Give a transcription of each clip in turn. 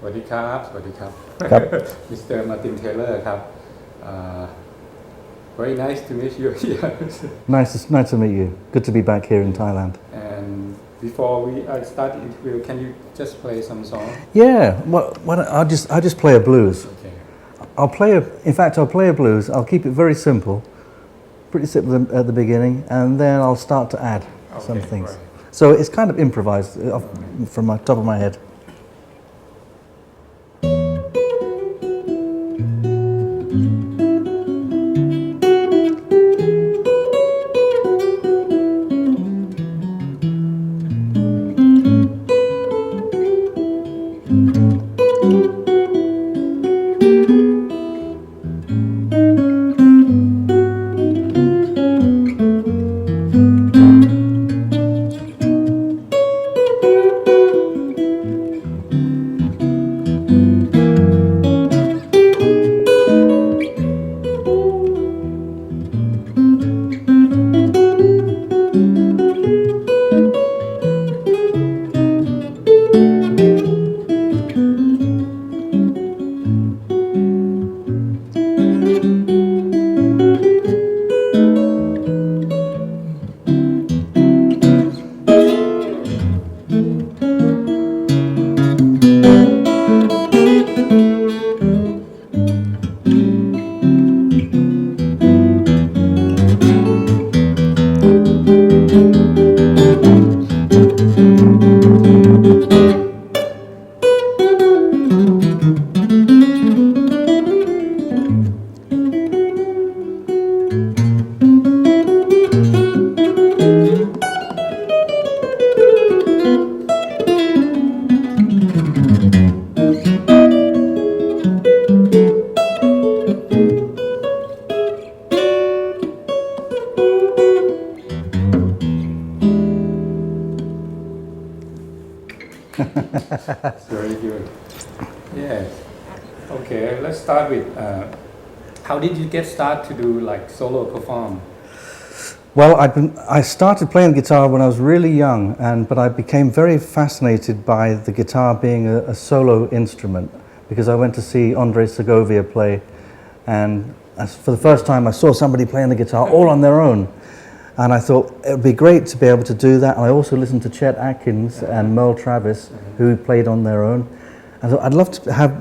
วัสดีครับสวัสดีครับ ครับ Mr. Martin Taylor ครับ Very nice to meet you here. Nice to meet you. Good to be back here in Thailand. And before I start the interview, can you just play some song? Yeah, I'll just play a blues. Okay. I'll play a blues. I'll keep it very simple, pretty simple at the beginning, and then I'll start to add some things. Right. So it's kind of improvised from my top of my head. It's very good. Yes. Okay, let's start with how did you get started to do like solo perform? Well, I started playing guitar when I was really young, but I became very fascinated by the guitar being a solo instrument because I went to see Andre Segovia play, and for the first time I saw somebody playing the guitar all on their own. And I thought it would be great to be able to do that. And I also listened to Chet Atkins and Merle Travis, who played on their own. I thought I'd love to have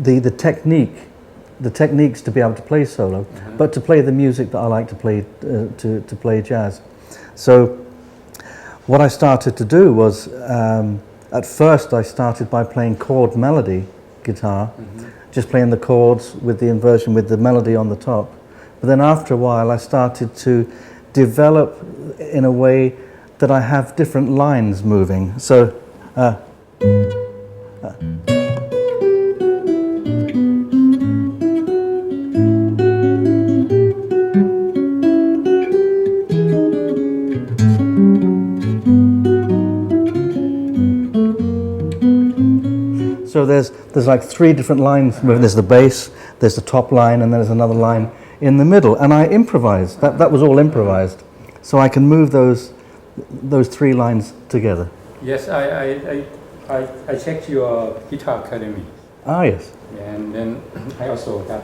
the techniques to be able to play solo, but to play the music that I like to play, to play jazz. So what I started to do was, at first I started by playing chord melody guitar, just playing the chords with the inversion with the melody on the top. But then after a while I started to develop in a way that I have different lines moving. So so there's like three different lines moving. There's the bass, there's the top line, and then there's another line in the middle, and I improvised. That was all improvised, so I can move those three lines together. Yes, I checked your guitar academy. Ah, yes. And then I also got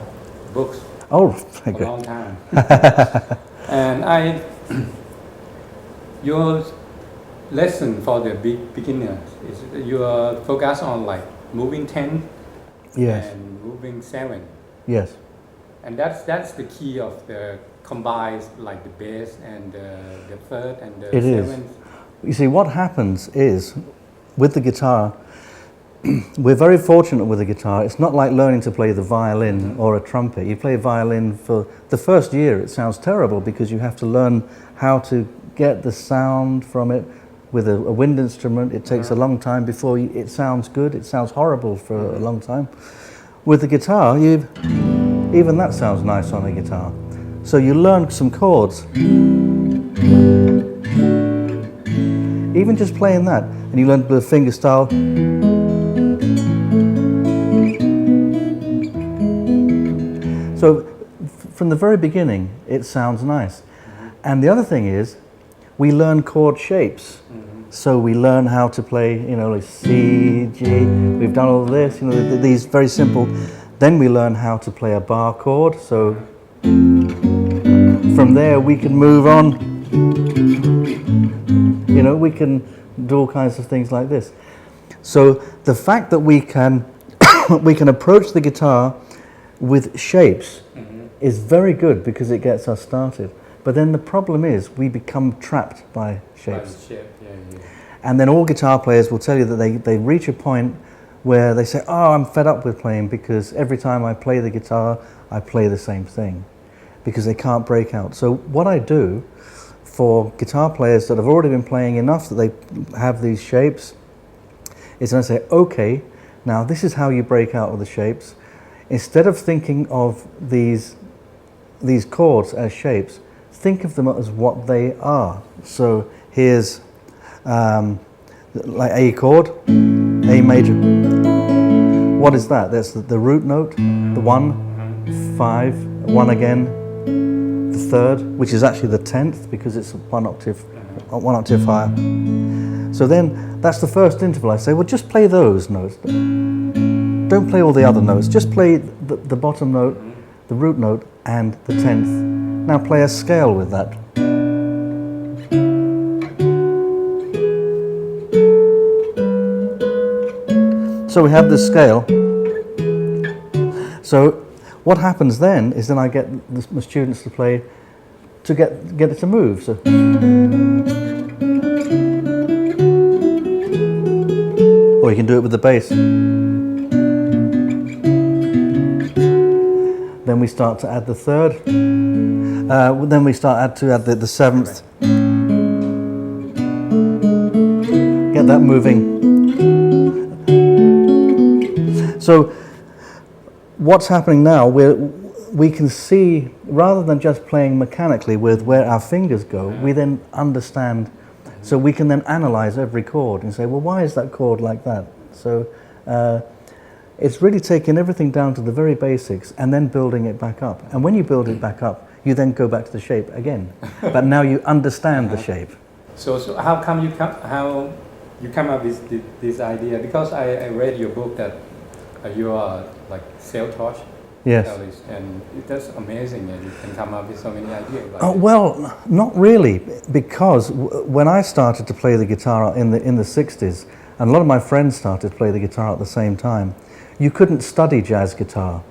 books. Oh, for okay. a long time. And your lesson for the beginners is you focus on like moving 10 Yes. and moving 7. Yes. And that's the key of the combines like the bass and the third and the It is. seventh. You see, what happens is, with the guitar, we're very fortunate with the guitar. It's not like learning to play the violin or a trumpet. You play violin for the first year, it sounds terrible because you have to learn how to get the sound from it. With a wind instrument, it takes a long time before it sounds good. It sounds horrible for a long time. With the guitar, even that sounds nice on a guitar. So you learn some chords. Even just playing that, and you learn the finger style. So from the very beginning, it sounds nice. And the other thing is, we learn chord shapes. So we learn how to play, like C, G. We've done all this, these very simple. Then we learn how to play a bar chord. So from there we can move on. We can do all kinds of things like this. So the fact that we can we can approach the guitar with shapes is very good because it gets us started. But then the problem is we become trapped by shapes. And then all guitar players will tell you that they reach a point where they say, oh, I'm fed up with playing because every time I play the guitar, I play the same thing because they can't break out. So what I do for guitar players that have already been playing enough that they have these shapes is I say, okay, now this is how you break out of the shapes. Instead of thinking of these chords as shapes, think of them as what they are. So here's like A chord, A major. What is that? That's the root note, the 1, 5, 1 again, the third, which is actually the 10th because it's one octave higher. So then that's the first interval. I say, well, just play those notes. Don't play all the other notes. Just play the bottom note, the root note, and the 10th. Now play a scale with that. So we have this scale. So what happens then is then I get my students to play to get it to move. So or you can do it with the bass. Then we start to add the third. Then we start to add the seventh. Get that moving. So what's happening now, we can see, rather than just playing mechanically with where our fingers go, we then understand. So we can then analyze every chord and say, well, why is that chord like that? So it's really taking everything down to the very basics and then building it back up. And when you build it back up, you then go back to the shape again. But now you understand the shape. So how come you come up with this idea? Because I read your book that you are like self-taught. Yes. And that's amazing that you can come up with so many ideas. Well, not really, because when I started to play the guitar in the 60s, and a lot of my friends started to play the guitar at the same time, you couldn't study jazz guitar.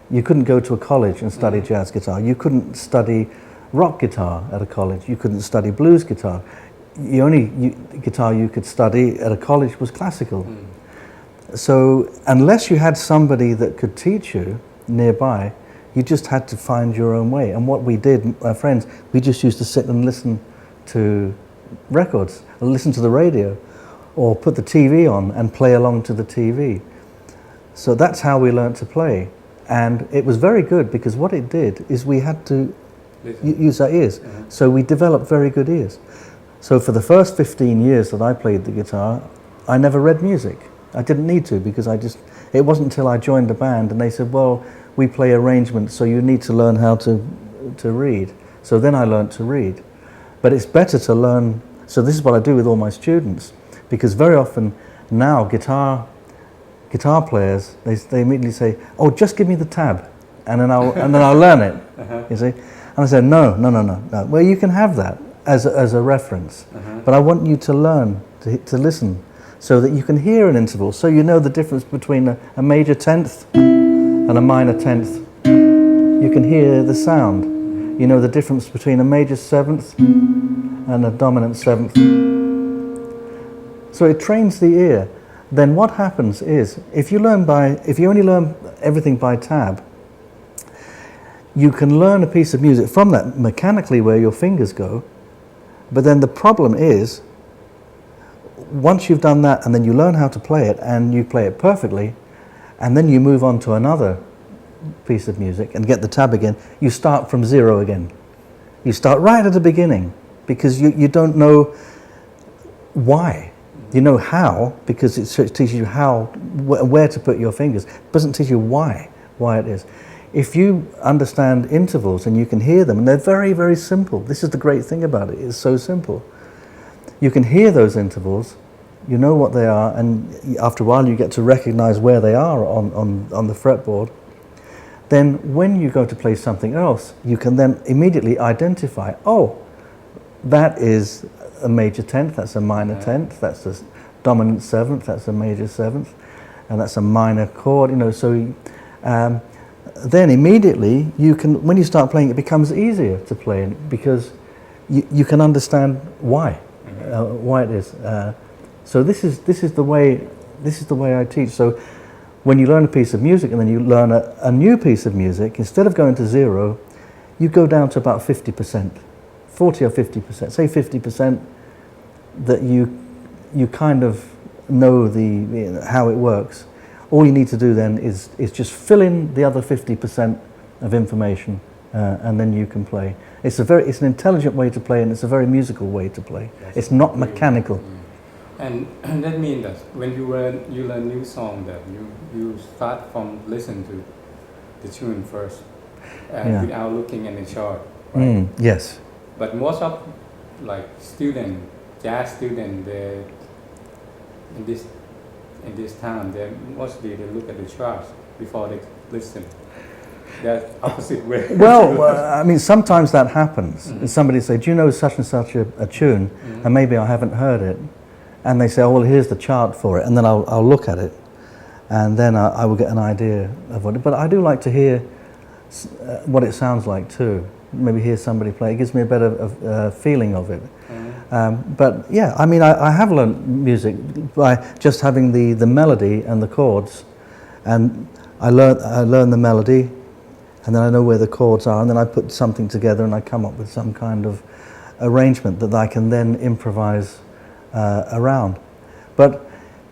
You couldn't go to a college and study jazz guitar. You couldn't study rock guitar at a college. You couldn't study blues guitar. The only guitar you could study at a college was classical. So unless you had somebody that could teach you nearby, you just had to find your own way. And what we did, my friends, we just used to sit and listen to records, or listen to the radio, or put the TV on and play along to the TV. So that's how we learned to play. And it was very good because what it did is we had to use our ears. So we developed very good ears. So for the first 15 years that I played the guitar, I never read music. I didn't need to because it wasn't until I joined the band and they said, well, we play arrangements, so you need to learn how to read. So then I learned to read. But it's better to learn, so this is what I do with all my students, because very often now guitar players, they immediately say, oh, just give me the tab and then I'll learn it. You see? And I said, no. Well, you can have that as a reference, but I want you to learn to listen, so that you can hear an interval, so you know the difference between a major 10th and a minor 10th. You can hear the sound. You know the difference between a major 7th and a dominant 7th. So it trains the ear. Then what happens is, if you only learn everything by tab, you can learn a piece of music from that mechanically where your fingers go, but then the problem is, once you've done that and then you learn how to play it and you play it perfectly, and then you move on to another piece of music and get the tab again, you start from zero again. You start right at the beginning because you don't know why. You know how because it teaches you where to put your fingers. It doesn't teach you why it is. If you understand intervals and you can hear them, and they're very, very simple. This is the great thing about it. It's so simple. you can hear those intervals, you know what they are, and after a while you get to recognize where they are on the fretboard. Then when you go to play something else, you can then immediately identify, oh, that is a major 10th, that's a minor 10th, that's a dominant 7th, that's a major 7th, and that's a minor chord, so then immediately you can, when you start playing, it becomes easier to play because you can understand why it is. So this is the way I teach. So when you learn a piece of music and then you learn a new piece of music, instead of going to 0, you go down to about 50%, 40 or 50%, say 50%, that you kind of know how it works. All you need to do then is just fill in the other 50% of information, and then you can play. It's an intelligent way to play, and it's a very musical way to play. It's not mechanical. And that means that when you learn new song, that you start from listen to the tune first, without looking at the chart. Right? Yes. But most of jazz student, they in this time, they look at the charts before they listen. That's opposite way. Well, I mean, sometimes that happens. Somebody say, "Do you know such and such a tune?" And maybe I haven't heard it, and they say, "Oh, well, here's the chart for it," and then I'll look at it, and then I will get an idea of what. But I do like to hear what it sounds like too. Maybe hear somebody play. It gives me a better feeling of it. But yeah, I mean, I have learned music by just having the melody and the chords, and I learn the melody, and then I know where the chords are, and then I put something together and I come up with some kind of arrangement that I can then improvise around. But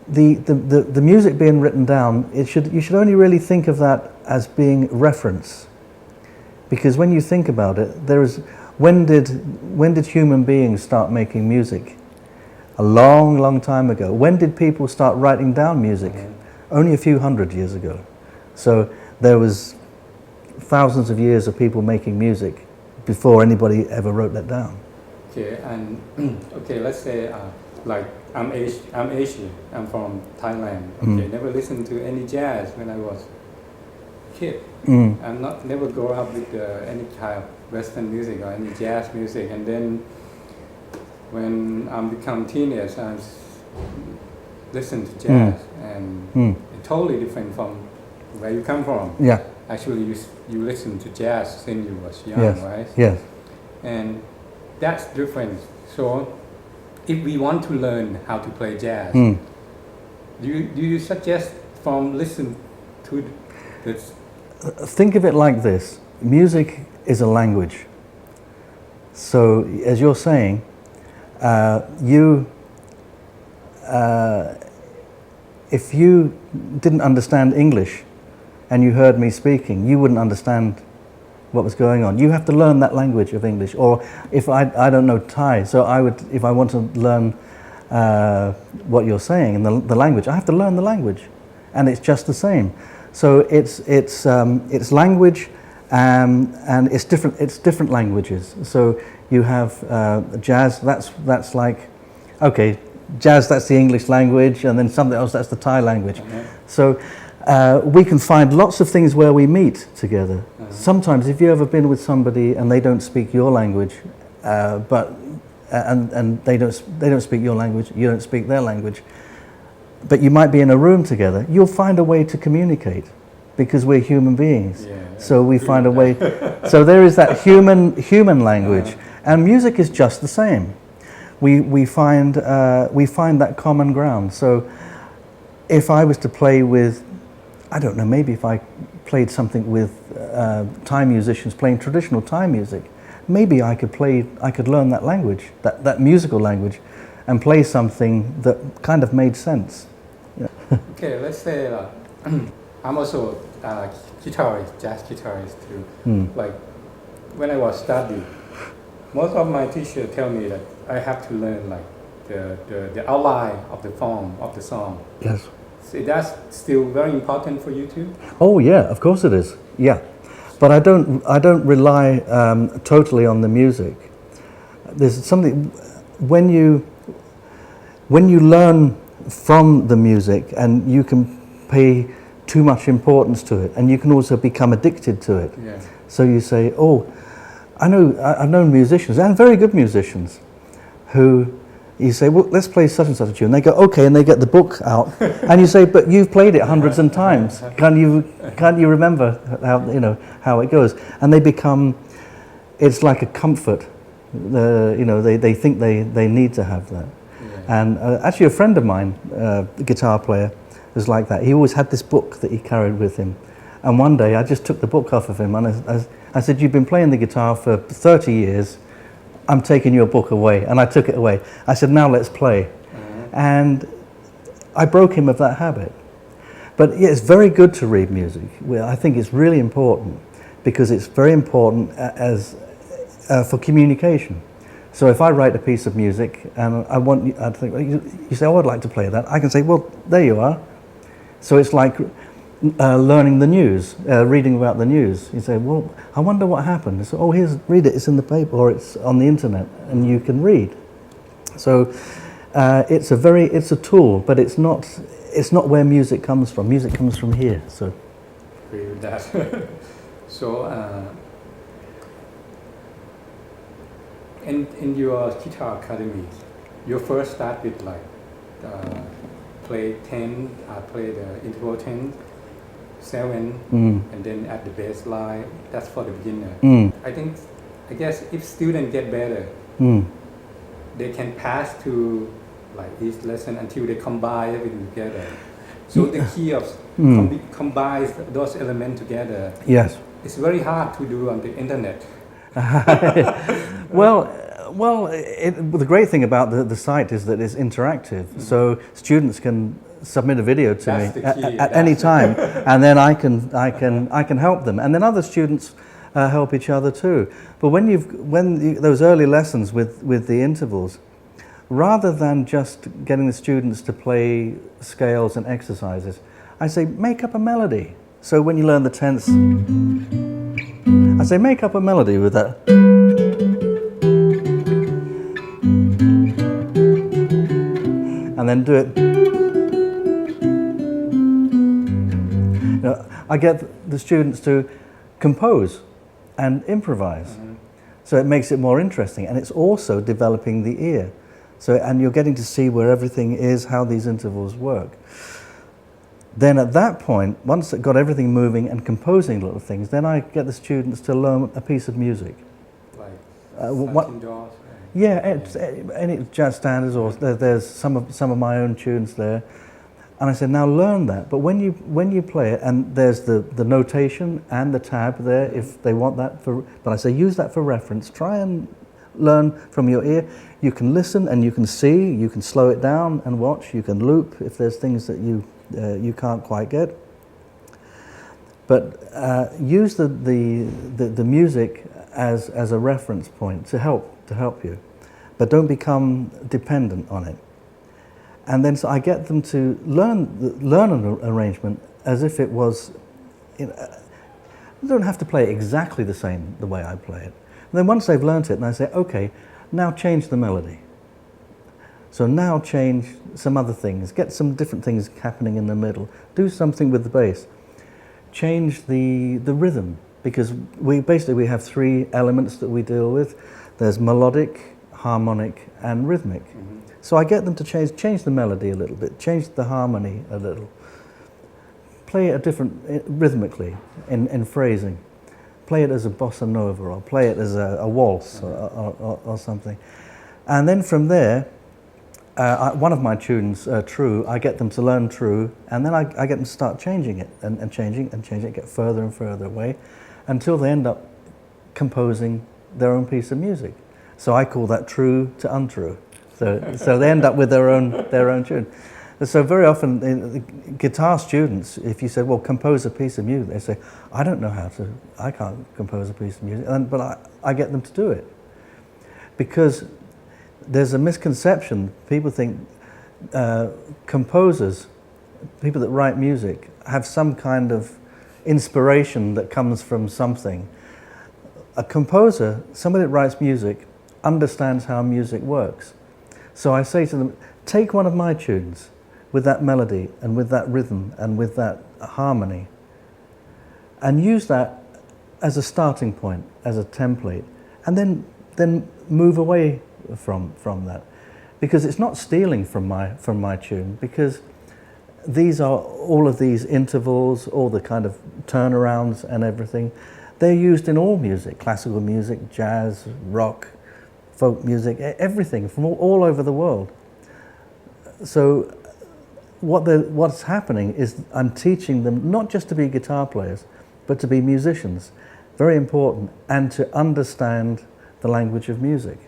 the music being written down, you should only really think of that as being reference, because when you think about it, when did human beings start making music? A long, long time ago. When did people start writing down music? Only a few hundred years ago. So there was thousands of years of people making music before anybody ever wrote that down. Okay, and let's say I'm Asian. I'm from Thailand. Okay, never listened to any jazz when I was a kid. I'm never grow up with any type of Western music or any jazz music, and then when I become teenage, I listen to jazz, and it's totally different from where you come from. Yeah. Actually, you listen to jazz since you was young, right? Yes. And that's different. So, if we want to learn how to play jazz, do you suggest from listen to this? Think of it like this. Music is a language. So, as you're saying, if you didn't understand English and you heard me speaking, you wouldn't understand what was going on. You have to learn that language of English. Or if I don't know Thai, so if I want to learn what you're saying in the language, I have to learn the language, and it's just the same. So it's language, and it's different languages. So you have jazz. That's like, okay, jazz. That's the English language, and then something else. That's the Thai language. So we can find lots of things where we meet together. Sometimes, if you've ever been with somebody and they don't speak your language, and they don't speak your language, you don't speak their language, but you might be in a room together, you'll find a way to communicate, because we're human beings. So we find a way. So there is that human language, and music is just the same. We find that common ground. So if I was to play with, I don't know, maybe if I played something with Thai musicians playing traditional Thai music, maybe I could learn that language, that musical language, and play something that kind of made sense. Okay, let's say I'm also a guitarist, jazz guitarist too. Like when I was studying, most of my teachers tell me that I have to learn like the outline of the form of the song. Yes. So that's still very important for you too? Oh yeah, of course it is. Yeah, but I don't rely totally on the music. There's something when when you learn from the music and you can pay too much importance to it, and you can also become addicted to it. Yeah. So you say, oh, I've known musicians, and very good musicians, who you say, well, let's play such and such a tune. They go, okay, and they get the book out, and you say, but you've played it hundreds of times. Can't you remember how it goes? And they become, it's like a comfort. They think they need to have that. Yeah. And actually, a friend of mine, a guitar player, was like that. He always had this book that he carried with him. And one day, I just took the book off of him, and I said, you've been playing the guitar for 30 years. I'm taking your book away. And I took it away. I said, now let's play. And I broke him of that habit. But yeah, it's very good to read music. I think it's really important, because it's very important for communication. So if I write a piece of music and I think, you say, oh, I'd like to play that. I can say, well, there you are. So it's like learning the news, reading about the news. You say, well, I wonder what happened. So, oh, read it. It's in the paper, or it's on the internet, and you can read. So it's a tool, but it's not where music comes from. Music comes from here. So agree with that. So in your guitar academy, you first start with play 10, play the interval 10, 7, and then at the bass line. That's for the beginner. I guess if students get better, they can pass to each lesson until they combine everything together. So the key of combines those elements together. Yes. It's very hard to do on the internet. Well, the great thing about the site is that it's interactive. So students can submit a video to me at any time, and then I can help them, and then other students help each other too. But those early lessons with the intervals, rather than just getting the students to play scales and exercises, I say make up a melody. So when you learn the tenths, I say make up a melody with that. And then do it. I get the students to compose and improvise. So it makes it more interesting, and it's also developing the ear. And you're getting to see where everything is, how these intervals work. Then at that point, once it got everything moving and composing little things, then I get the students to learn a piece of music. Any jazz standards, or there's some of my own tunes there, and I said, now learn that. But when you play it, and there's the notation and the tab there, if they want that but I say use that for reference. Try and learn from your ear. You can listen and you can see. You can slow it down and watch. You can loop if there's things that you can't quite get. But use the music as a reference point to help you, but don't become dependent on it. And then so I get them to learn an arrangement as if it was. They don't have to play it exactly the way I play it. And then once they've learnt it, and I say, okay, now change the melody. So now change some other things. Get some different things happening in the middle. Do something with the bass. Change the rhythm, because we have three elements that we deal with. There's melodic, harmonic, and rhythmic. So I get them to change the melody a little bit, change the harmony a little. Play it rhythmically in phrasing. Play it as a bossa nova, or play it as a waltz or something. And then from there, one of my tunes, True, I get them to learn True, and then I get them to start changing it and changing it, get further and further away, until they end up composing their own piece of music. So I call that True to Untrue. So they end up with their own tune. So very often, guitar students, if you say, well, compose a piece of music, they say, I don't know how to, I can't compose a piece of music, but I get them to do it. Because there's a misconception. People think composers, people that write music, have some kind of inspiration that comes from something. A composer, somebody that writes music, understands how music works. So I say to them, take one of my tunes with that melody and with that rhythm and with that harmony and use that as a starting point, as a template, and then move away from that. Because it's not stealing from my tune, because these are all of these intervals, all the kind of turnarounds and everything. They're used in all music, classical music, jazz, rock, folk music, everything from all over the world. So what's happening is I'm teaching them not just to be guitar players, but to be musicians, very important, and to understand the language of music.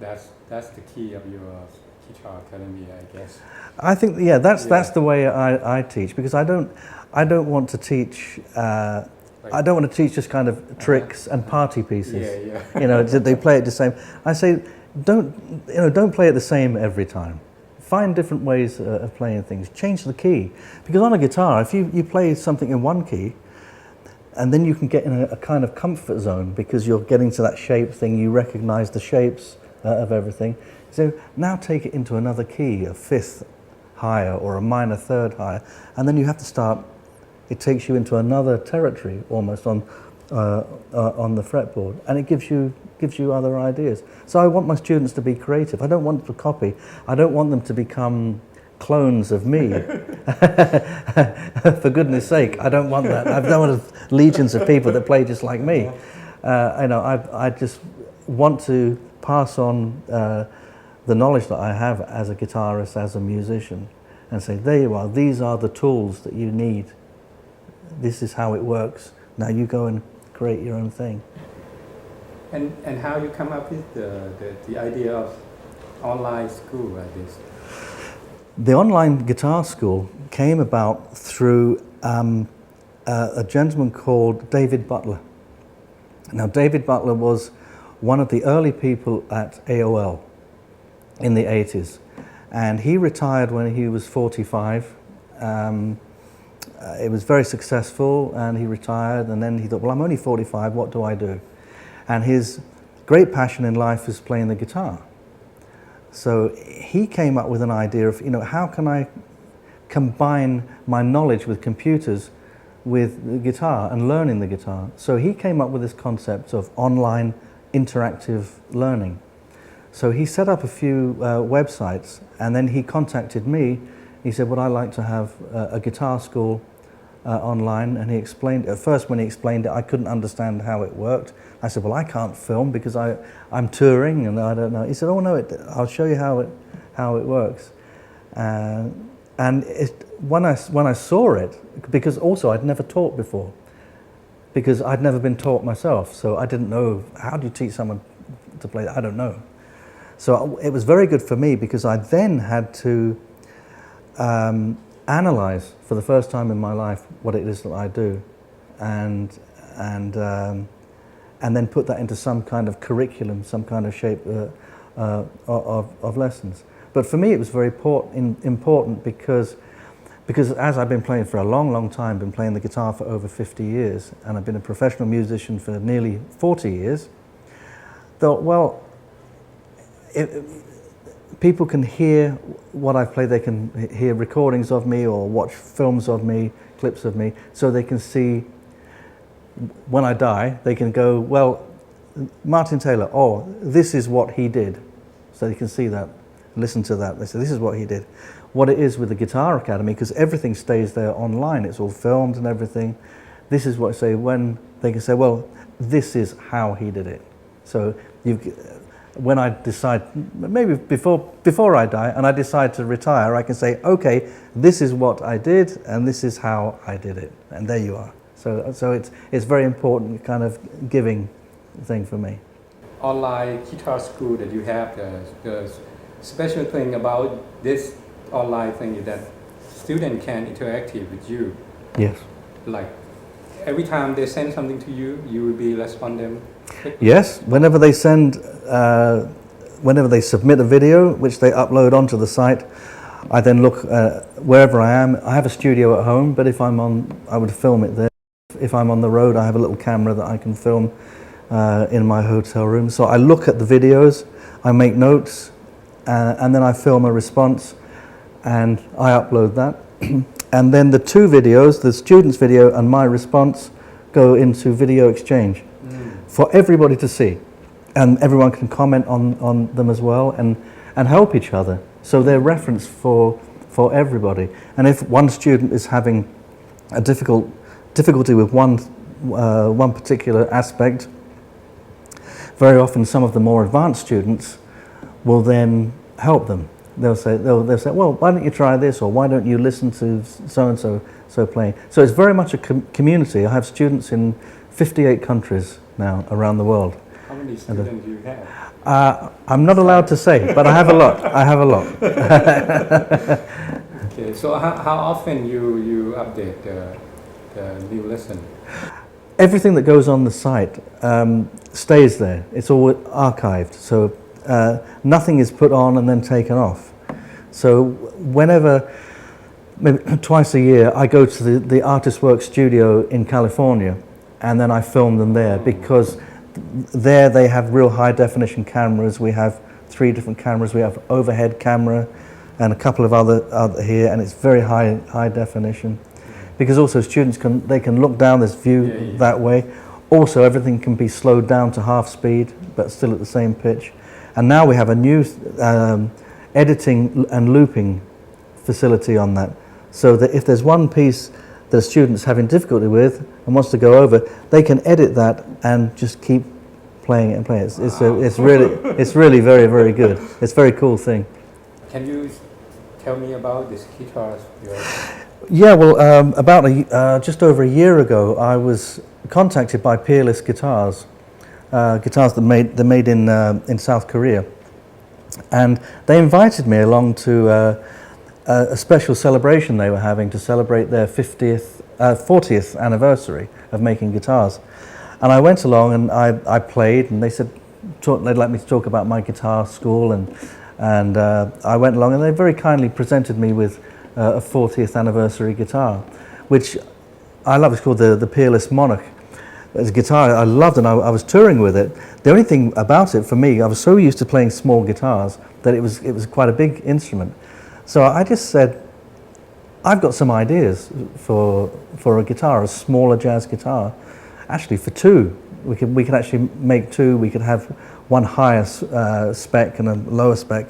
That's the key of your guitar academy, I guess. I think, that's the way I teach, because I don't want to teach. I don't want to teach just kind of tricks and party pieces. You know, they play it the same. I say, don't play it the same every time. Find different ways of playing things. Change the key, because on a guitar, if you play something in one key, and then you can get in a kind of comfort zone because you're getting to that shape thing. You recognise the shapes of everything. So now take it into another key, a fifth higher or a minor third higher, and then you have to start. It takes you into another territory almost on the fretboard, and it gives you other ideas. So I want my students to be creative. I don't want them to copy. I don't want them to become clones of me. For goodness sake, I don't want that. I don't want legions of people that play just like me. I just want to pass on the knowledge that I have as a guitarist, as a musician, and say, there you are, these are the tools that you need. This is how it works. Now you go and create your own thing. And how you come up with the idea of online school like this? The online guitar school came about through a gentleman called David Butler. Now, David Butler was one of the early people at AOL in the 80s, and he retired when he was 45. It was very successful, and he retired, and then he thought, well, I'm only 45, what do I do? And his great passion in life is playing the guitar. So he came up with an idea of, how can I combine my knowledge with computers with the guitar and learning the guitar? So he came up with this concept of online interactive learning. So he set up a few websites, and then he contacted me. He said, would I like to have a guitar school online? And he explained, at first when he explained it, I couldn't understand how it worked. I said, well, I can't film because I'm touring and I don't know. He said, oh no, I'll show you how it works. And when I saw it, because also I'd never taught before, because I'd never been taught myself, so I didn't know, how do you teach someone to play that? I don't know. So it was very good for me, because I then had to analyze for the first time in my life what it is that I do, and then put that into some kind of curriculum, some kind of shape of lessons. But for me it was very important because as I've been playing for a long time, been playing the guitar for over 50 years, and I've been a professional musician for nearly 40 years, thought, well, people can hear what I've played, they can hear recordings of me or watch films of me, clips of me, so they can see, when I die, they can go, well, Martin Taylor, oh, this is what he did. So they can see that, listen to that, they say, this is what he did. What it is with the Guitar Academy, because everything stays there online, it's all filmed and everything, this is what I say, when they can say, well, this is how he did it. So when I decide, maybe before I die, and I decide to retire, I can say, okay, this is what I did, and this is how I did it, and there you are. So it's very important kind of giving thing for me. Online guitar school that you have, the special thing about this online thing is that students can interact with you. Yes. Like every time they send something to you, you will be respond them. Yes, whenever they submit a video which they upload onto the site, I then look wherever I am. I have a studio at home, but if I'm on, I would film it there. If I'm on the road, I have a little camera that I can film in my hotel room. So I look at the videos, I make notes, and then I film a response and I upload that. And then the two videos, the student's video and my response, go into video exchange for everybody to see. And everyone can comment on them as well and help each other. So they're referenced for everybody. And if one student is having a difficulty with one particular aspect, very often some of the more advanced students will then help them. They'll say, well, why don't you try this, or why don't you listen to so playing? So it's very much a community. I have students in 58 countries now around the world. How many students do you have? I'm not allowed to say, but I have a lot. I have a lot. Okay, so how often you update the new lesson? Everything that goes on the site stays there. It's all archived. So nothing is put on and then taken off. So whenever, maybe twice a year, I go to the Artist Work studio in California, and then I film them there, because there they have real high definition cameras. We have 3 different cameras. We have overhead camera and a couple of other here, and it's very high definition. Because also students can look down this view that way. Also, everything can be slowed down to half speed, but still at the same pitch. And now we have a new editing and looping facility on that, so that if there's one piece that a student's having difficulty with and wants to go over, they can edit that and just keep playing it and playing it. It's really very, very good. It's a very cool thing. Can you tell me about this guitar? Yeah, well, just over a year ago, I was contacted by Peerless Guitars, guitars that made in South Korea, and they invited me along to a special celebration they were having to celebrate their 40th anniversary of making guitars. And I went along and I played, and they said they'd like me to talk about my guitar school, and I went along, and they very kindly presented me with a 40th anniversary guitar, which I love. It's called the Peerless Monarch. It's a guitar I loved, and I was touring with it. The only thing about it for me, I was so used to playing small guitars that it was quite a big instrument. So I just said, I've got some ideas for a guitar, a smaller jazz guitar. Actually, for 2, we could actually make 2. We could have one higher spec and a lower spec.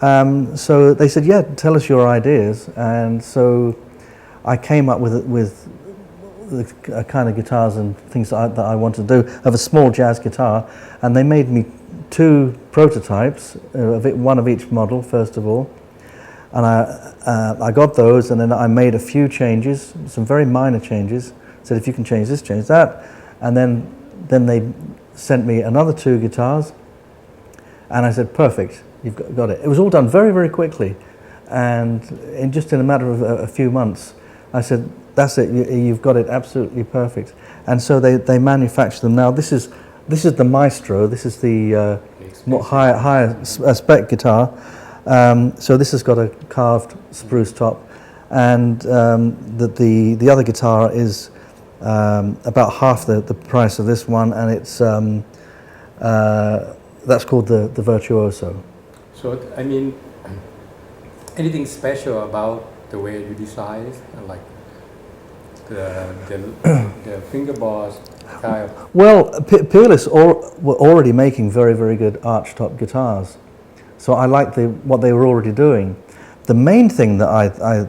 So they said, yeah, tell us your ideas. And so I came up with the kind of guitars and things that I wanted to do of a small jazz guitar, and they made me 2 prototypes, one of each model first of all, and I got those, and then I made a few changes, some very minor changes. Said, if you can change this, change that, and then they sent me another 2 guitars, and I said, perfect, you've got it. It was all done very, very quickly, and in a matter of a few months, I said, that's it, you've got it absolutely perfect. And so they manufacture them now. This is the Maestro. This is the higher spec guitar. So this has got a carved spruce top, and the other guitar is about half the price of this one, and it's that's called the Virtuoso. So I mean, anything special about the way you design it, like the fingerboards kind of? Well, Peerless were already making very, very good archtop guitars, so I liked what they were already doing. The main thing that I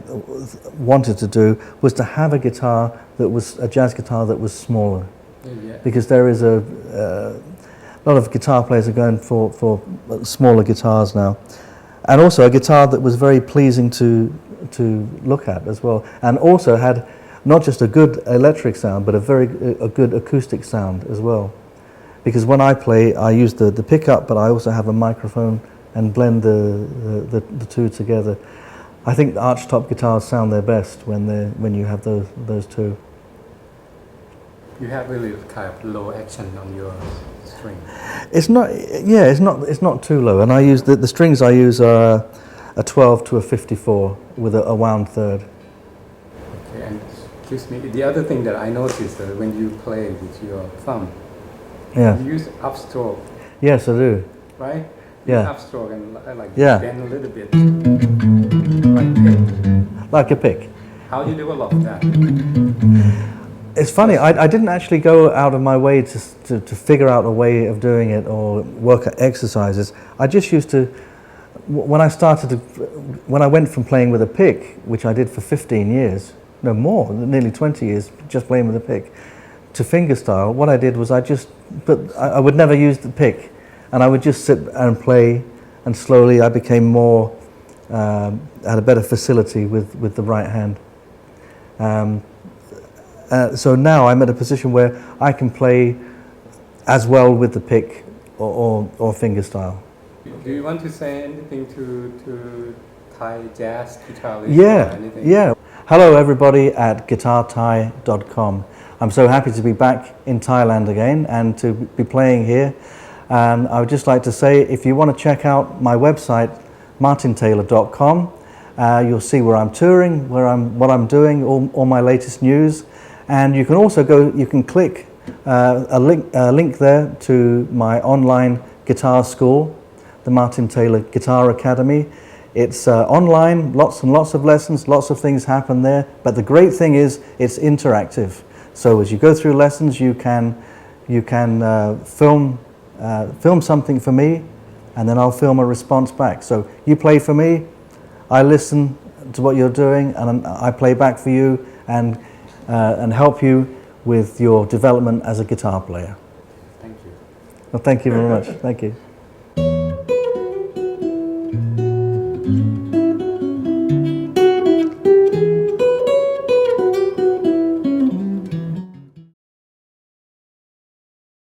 wanted to do was to have a guitar that was a jazz guitar that was smaller, because there is a lot of guitar players are going for smaller guitars now, and also a guitar that was very pleasing to look at as well, and also had not just a good electric sound, but a good acoustic sound as well. Because when I play, I use the pickup, but I also have a microphone and blend the 2 together. I think the archtop guitars sound their best when you have those 2. You have really kind of low action on your string. It's not too low, and I use the strings I use are a 12 to a 54 with a wound third. Okay, and excuse me, the other thing that I noticed when you play with your thumb, you use upstroke. Yes, I do. Right? Yeah. Upstroke and like Yeah. bend a little bit, like pick. Like a pick. How you develop that? It's funny, I didn't actually go out of my way to figure out a way of doing it or work at exercises. I just used to, when I went from playing with a pick, which I did for 15 years, no more, nearly 20 years, just playing with a pick, to fingerstyle, what I did was I would never use the pick, and I would just sit and play, and slowly I became more, had a better facility with the right hand. So now I'm at a position where I can play as well with the pick or fingerstyle. Do you want to say anything to Thai jazz guitarists? Yeah, or anything? yeah. Hello everybody at Guitarthai.com. I'm so happy to be back in Thailand again and to be playing here. And I would just like to say, if you want to check out my website, martintaylor.com, you'll see where I'm touring, what I'm doing, all my latest news. And you can also you can click a link there to my online guitar school, the Martin Taylor Guitar Academy. It's online, lots and lots of lessons, lots of things happen there. But the great thing is it's interactive. So as you go through lessons, you can film something for me, and then I'll film a response back. So you play for me, I listen to what you're doing, and I play back for you and help you with your development as a guitar player. Thank you. Well, thank you very much. Thank you.